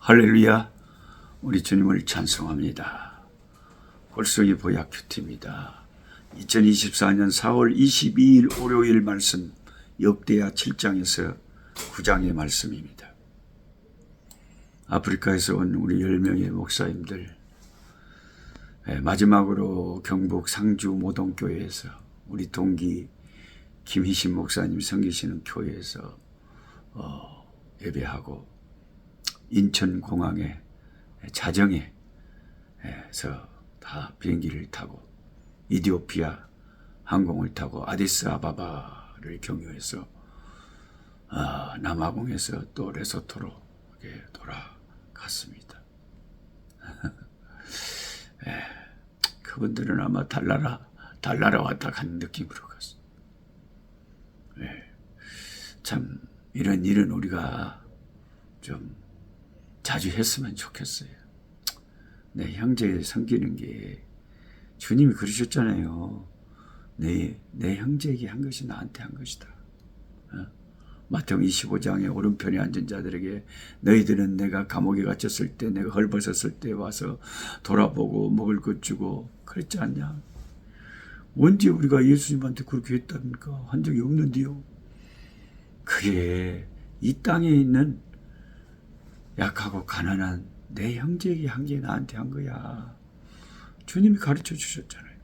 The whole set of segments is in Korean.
할렐루야, 우리 주님을 찬송합니다. 홀성이 보약 큐티입니다. 2024년 4월 22일 월요일 말씀 역대하 7장에서 9장의 말씀입니다. 아프리카에서 온 우리 10명의 목사님들, 마지막으로 경북 상주 모동교회에서 우리 동기 김희신 목사님 섬기시는 교회에서 예배하고, 인천공항에 자정에서 다 비행기를 타고 이디오피아 항공을 타고 아디스아바바를 경유해서 남아공에서 또 레소토로 돌아갔습니다. 그분들은 아마 달나라 왔다 간 느낌으로 갔어요. 참 이런 일은 우리가 좀 자주 했으면 좋겠어요. 내 형제 섬기는 게 주님이 그러셨잖아요. 내 형제에게 한 것이 나한테 한 것이다. 마태복음 25장에 오른편에 앉은 자들에게 너희들은 내가 감옥에 갇혔을 때, 내가 헐벗었을 때 와서 돌아보고 먹을 것 주고 그랬지 않냐? 언제 우리가 예수님한테 그렇게 했답니까? 한 적이 없는데요. 그게 이 땅에 있는 약하고 가난한 내 형제에게 한 게 나한테 한 거야. 주님이 가르쳐 주셨잖아요.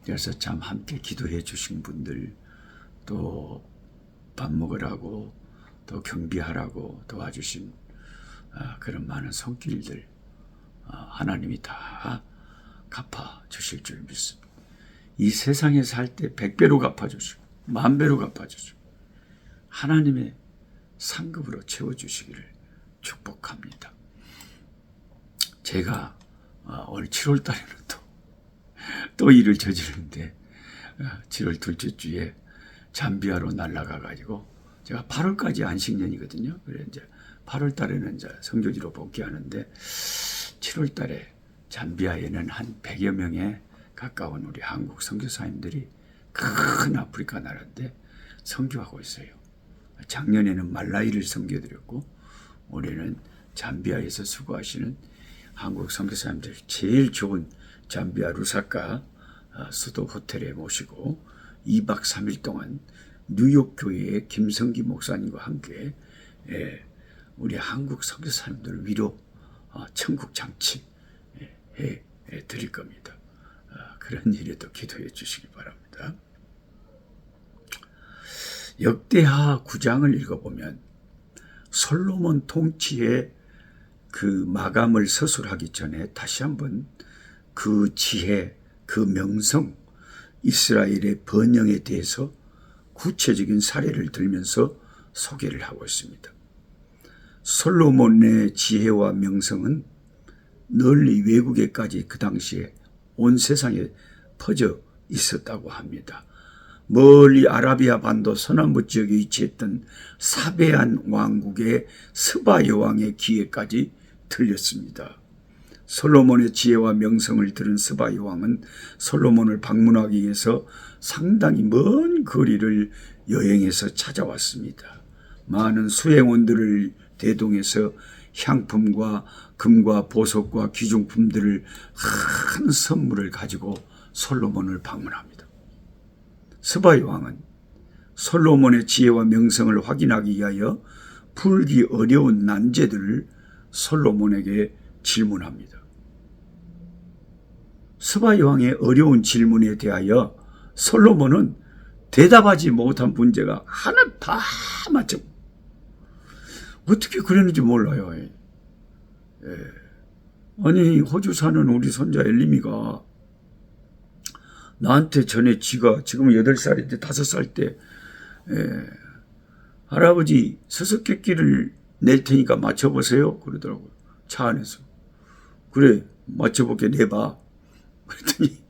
그래서 참 함께 기도해 주신 분들, 또 밥 먹으라고, 또 경비하라고 도와주신 그런 많은 손길들, 하나님이 다 갚아 주실 줄 믿습니다. 이 세상에 살 때 100배로 갚아주시고 10,000배로 갚아주시고 하나님의 상급으로 채워주시기를 축복합니다. 제가 올 7월 달에는 또 일을 저지르는데 7월 둘째 주에 잠비아로 날아가가지고 제가 8월까지 안식년이거든요. 그래 이제 8월 달에는 이제 선교지로 복귀하는데 7월 달에 잠비아에는 한 100여 명에 가까운 우리 한국 선교사님들이 큰 아프리카 나라인데 선교하고 있어요. 작년에는 말라위를 섬겨드렸고 올해는 잠비아에서 수고하시는 한국 선교사님들 제일 좋은 잠비아 루사카 수도 호텔에 모시고 2박 3일 동안 뉴욕 교회의 김성기 목사님과 함께 우리 한국 선교사님들 위로 천국 장치 해 드릴 겁니다. 그런 일에도 기도해 주시기 바랍니다. 역대하 9장을 읽어보면 솔로몬 통치의 그 마감을 서술하기 전에 다시 한번 그 지혜, 그 명성, 이스라엘의 번영에 대해서 구체적인 사례를 들면서 소개를 하고 있습니다. 솔로몬의 지혜와 명성은 널리 외국에까지 그 당시에 온 세상에 퍼져 있었다고 합니다. 멀리 아라비아 반도 서남부 지역에 위치했던 사베안 왕국의 스바 여왕의 귀에까지 들렸습니다. 솔로몬의 지혜와 명성을 들은 스바 여왕은 솔로몬을 방문하기 위해서 상당히 먼 거리를 여행해서 찾아왔습니다. 많은 수행원들을 대동해서 향품과 금과 보석과 귀중품들을 큰 선물을 가지고 솔로몬을 방문합니다. 스바 여왕은 솔로몬의 지혜와 명성을 확인하기 위하여 풀기 어려운 난제들을 솔로몬에게 질문합니다. 스바 여왕의 어려운 질문에 대하여 솔로몬은 대답하지 못한 문제가 하나 다 맞죠. 어떻게 그랬는지 몰라요. 아니 호주 사는 우리 손자 엘리미가 나한테 전에 지가 지금 8살인데 5살 때 할아버지 수수께끼를 낼 테니까 맞춰보세요 그러더라고요. 차 안에서. 그래 맞춰볼게 내봐. 그랬더니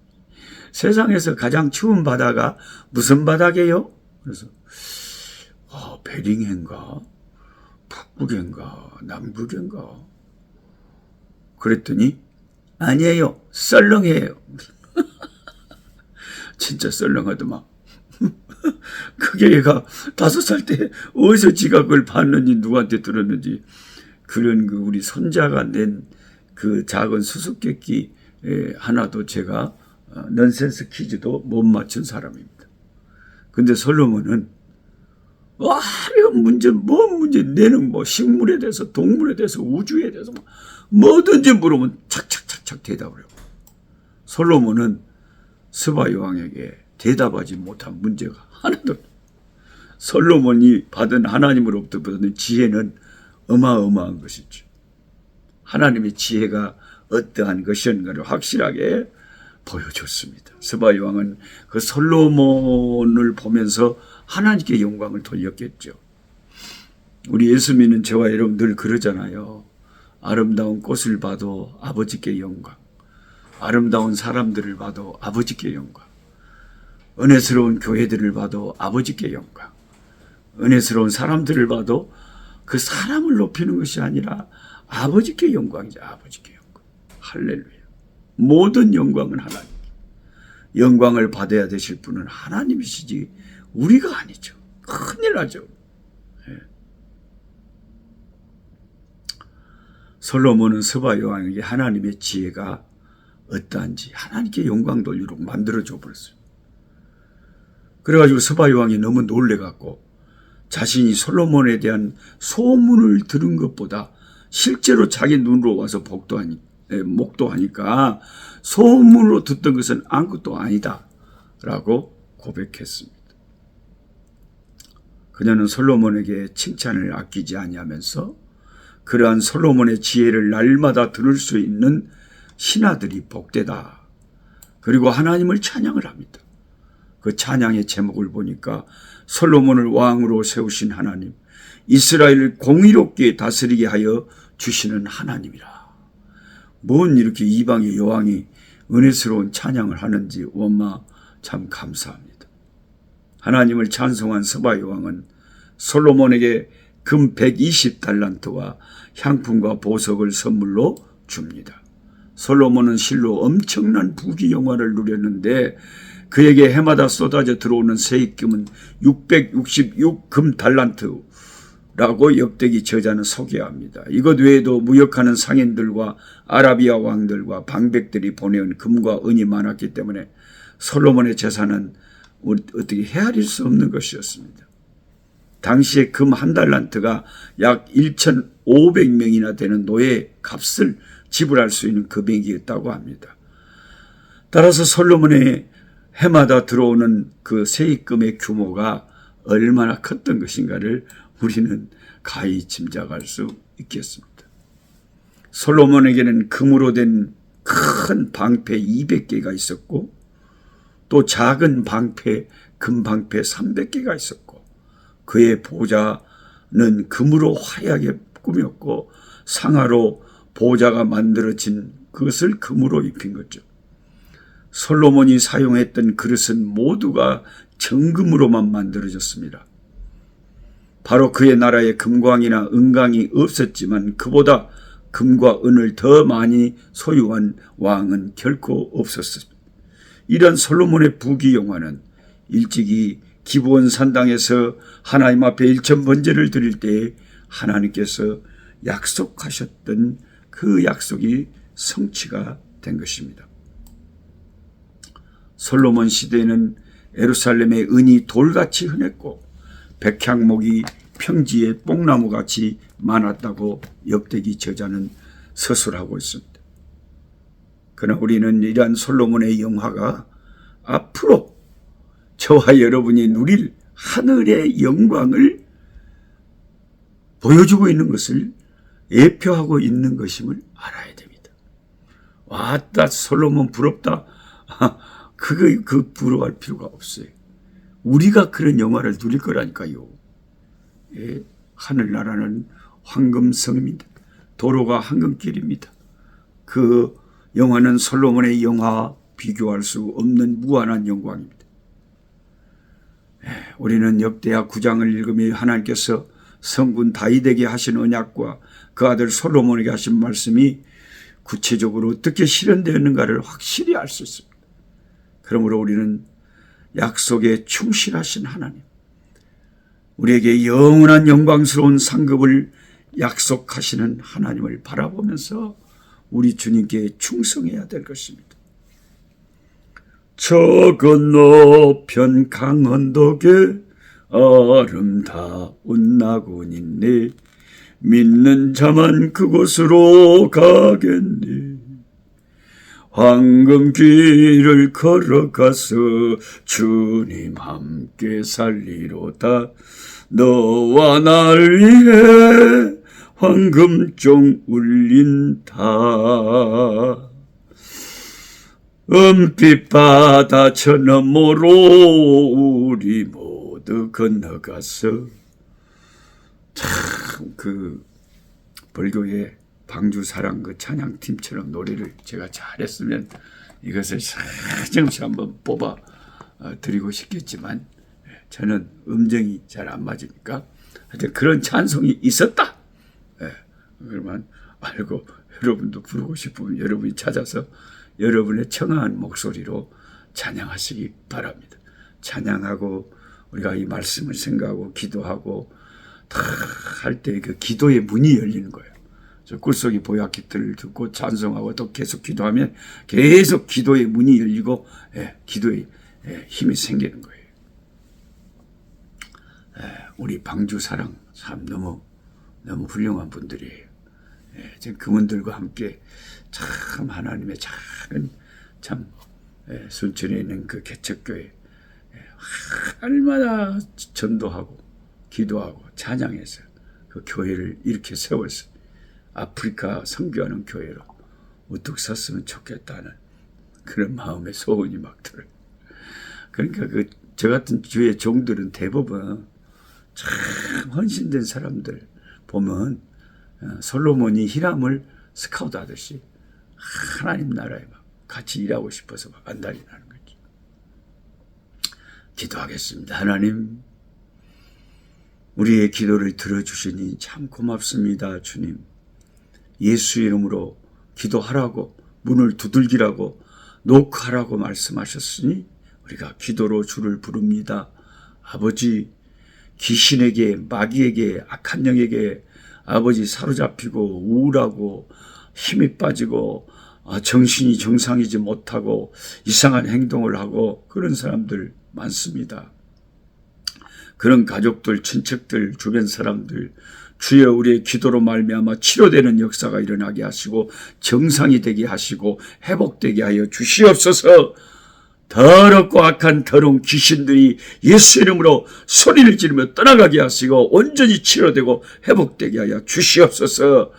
세상에서 가장 추운 바다가 무슨 바다게요? 그래서 베링해인가 북극해인가 남극해인가 그랬더니 아니에요 썰렁해요. 진짜 썰렁하더만. 그게 얘가 5살 때 어디서 지가 그걸 봤는지 누구한테 들었는지 그런 그 우리 손자가 낸 그 작은 수수께끼 하나도 제가 넌센스 퀴즈도 못 맞춘 사람입니다. 근데 솔로몬은 뭔 문제 내는 뭐 식물에 대해서 동물에 대해서 우주에 대해서 뭐든지 물으면 착착착착 대답을 해요. 솔로몬은 스바 여왕에게 대답하지 못한 문제가 하나도 없어요. 솔로몬이 받은 하나님으로부터 받은 지혜는 어마어마한 것이죠. 하나님의 지혜가 어떠한 것이었는가를 확실하게 보여줬습니다. 스바 여왕은 그 솔로몬을 보면서 하나님께 영광을 돌렸겠죠. 우리 예수 믿는 저와 여러분 늘 그러잖아요. 아름다운 꽃을 봐도 아버지께 영광, 아름다운 사람들을 봐도 아버지께 영광, 은혜스러운 교회들을 봐도 아버지께 영광, 은혜스러운 사람들을 봐도 그 사람을 높이는 것이 아니라 아버지께 영광이죠. 아버지께 영광. 할렐루야. 모든 영광은 하나님. 영광을 받아야 되실 분은 하나님이시지 우리가 아니죠. 큰일 나죠. 예. 솔로몬은 스바 여왕에게 하나님의 지혜가 어떠한지 하나님께 영광 돌리도록 만들어줘 버렸어요. 그래가지고 스바 여왕이 너무 놀래갖고 자신이 솔로몬에 대한 소문을 들은 것보다 실제로 자기 눈으로 와서 목도하니까 소문으로 듣던 것은 아무것도 아니다 라고 고백했습니다. 그녀는 솔로몬에게 칭찬을 아끼지 아니하면서 그러한 솔로몬의 지혜를 날마다 들을 수 있는 신하들이 복되다. 그리고 하나님을 찬양을 합니다. 그 찬양의 제목을 보니까 솔로몬을 왕으로 세우신 하나님, 이스라엘을 공의롭게 다스리게 하여 주시는 하나님이라. 뭔 이렇게 이방의 여왕이 은혜스러운 찬양을 하는지 원마 참 감사합니다. 하나님을 찬송한 스바 여왕은 솔로몬에게 금 120달란트와 향품과 보석을 선물로 줍니다. 솔로몬은 실로 엄청난 부귀영화를 누렸는데 그에게 해마다 쏟아져 들어오는 세입금은 666금 달란트라고 역대기 저자는 소개합니다. 이것 외에도 무역하는 상인들과 아라비아 왕들과 방백들이 보내온 금과 은이 많았기 때문에 솔로몬의 재산은 어떻게 헤아릴 수 없는 것이었습니다. 당시에 금 1달란트가 약 1,500명이나 되는 노예 값을 지불할 수 있는 금액이었다고 합니다. 따라서 솔로몬의 해마다 들어오는 그 세입금의 규모가 얼마나 컸던 것인가를 우리는 가히 짐작할 수 있겠습니다. 솔로몬에게는 금으로 된 큰 방패 200개가 있었고 또 작은 방패, 금방패 300개가 있었고 그의 보좌는 금으로 화려하게 꾸몄고 상하로 보좌가 만들어진 그것을 금으로 입힌 거죠. 솔로몬이 사용했던 그릇은 모두가 정금으로만 만들어졌습니다. 바로 그의 나라에 금광이나 은광이 없었지만 그보다 금과 은을 더 많이 소유한 왕은 결코 없었습니다. 이런 솔로몬의 부귀영화는 일찍이 기브온 산당에서 하나님 앞에 일천번제를 드릴 때에 하나님께서 약속하셨던 그 약속이 성취가 된 것입니다. 솔로몬 시대에는 예루살렘의 은이 돌같이 흔했고 백향목이 평지에 뽕나무같이 많았다고 역대기 저자는 서술하고 있습니다. 그러나 우리는 이러한 솔로몬의 영화가 앞으로 저와 여러분이 누릴 하늘의 영광을 보여주고 있는 것을 예표하고 있는 것임을 알아야 됩니다. 왔다 솔로몬 부럽다. 그 부러워할 필요가 없어요. 우리가 그런 영화를 누릴 거라니까요. 예, 하늘나라는 황금성입니다. 도로가 황금길입니다. 그 영화는 솔로몬의 영화와 비교할 수 없는 무한한 영광입니다. 예, 우리는 역대하 9장을 읽으며 하나님께서 성군 다윗에게 하신 언약과 그 아들 솔로몬에게 하신 말씀이 구체적으로 어떻게 실현되었는가를 확실히 알 수 있습니다. 그러므로 우리는 약속에 충실하신 하나님, 우리에게 영원한 영광스러운 상급을 약속하시는 하나님을 바라보면서 우리 주님께 충성해야 될 것입니다. 저 건너편 강언덕에 아름다운 낙원이 있네. 믿는 자만 그곳으로 가겠네. 황금 길을 걸어가서 주님 함께 살리로다. 너와 날 위해 황금종 울린다. 은빛 바다 저 너머로 우리 모두 건너가서, 참 그 벌교의 방주사랑 그 찬양팀처럼 노래를 제가 잘했으면 이것을 사정없이 한번 뽑아 드리고 싶겠지만 저는 음정이 잘 안 맞으니까 하여튼 그런 찬송이 있었다. 그러면 알고 여러분도 부르고 싶으면 여러분이 찾아서 여러분의 청아한 목소리로 찬양하시기 바랍니다. 찬양하고 우리가 이 말씀을 생각하고 기도하고 다 할 때 그 기도의 문이 열리는 거예요. 저 꿀속이 보약기들을 듣고 찬송하고 또 계속 기도하면 계속 기도의 문이 열리고 기도의 힘이 생기는 거예요. 우리 방주사랑 참 너무 훌륭한 분들이에요. 지금 그분들과 함께 참 하나님의 작은 참 순천에 있는 그 개척교회 얼마나 전도하고 기도하고 찬양해서 그 교회를 이렇게 세웠어요. 아프리카 선교하는 교회로 우뚝 섰으면 좋겠다는 그런 마음의 소원이 막 들어요. 그러니까 저 같은 주의 종들은 대부분 참 헌신된 사람들 보면 솔로몬이 히람을 스카우트 하듯이 하나님 나라에 막 같이 일하고 싶어서 막 안달이 나는 거지. 기도하겠습니다. 하나님, 우리의 기도를 들어주시니 참 고맙습니다. 주님, 예수 이름으로 기도하라고, 문을 두들기라고, 노크하라고 말씀하셨으니 우리가 기도로 주를 부릅니다. 아버지, 귀신에게, 마귀에게, 악한 영에게 아버지 사로잡히고 우울하고 힘이 빠지고 정신이 정상이지 못하고 이상한 행동을 하고 그런 사람들 많습니다. 그런 가족들, 친척들, 주변 사람들, 주여 우리의 기도로 말미암아 치료되는 역사가 일어나게 하시고 정상이 되게 하시고 회복되게 하여 주시옵소서. 더럽고 악한 더러운 귀신들이 예수 이름으로 소리를 지르며 떠나가게 하시고 온전히 치료되고 회복되게 하여 주시옵소서.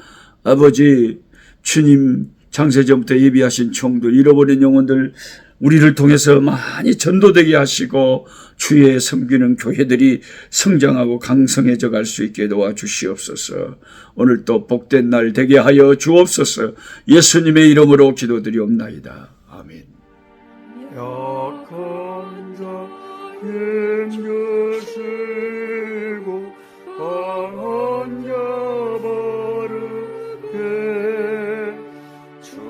아버지, 주님 창세전부터 예비하신 종들, 잃어버린 영혼들 우리를 통해서 많이 전도되게 하시고 주의 섬기는 교회들이 성장하고 강성해져 갈 수 있게 도와주시옵소서. 오늘 또 복된 날 되게 하여 주옵소서. 예수님의 이름으로 기도드리옵나이다. 아멘. 약한 자 힘주시고 강한 자 바르게 주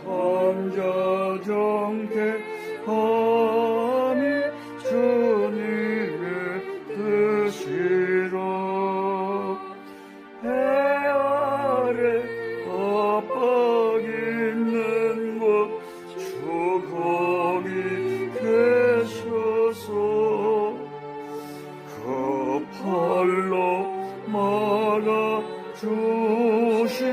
환자 정케함이 주님의 뜻이라. 해 아래 압박 있는 곳 주 거기 계셔서 그 팔로 막아 주시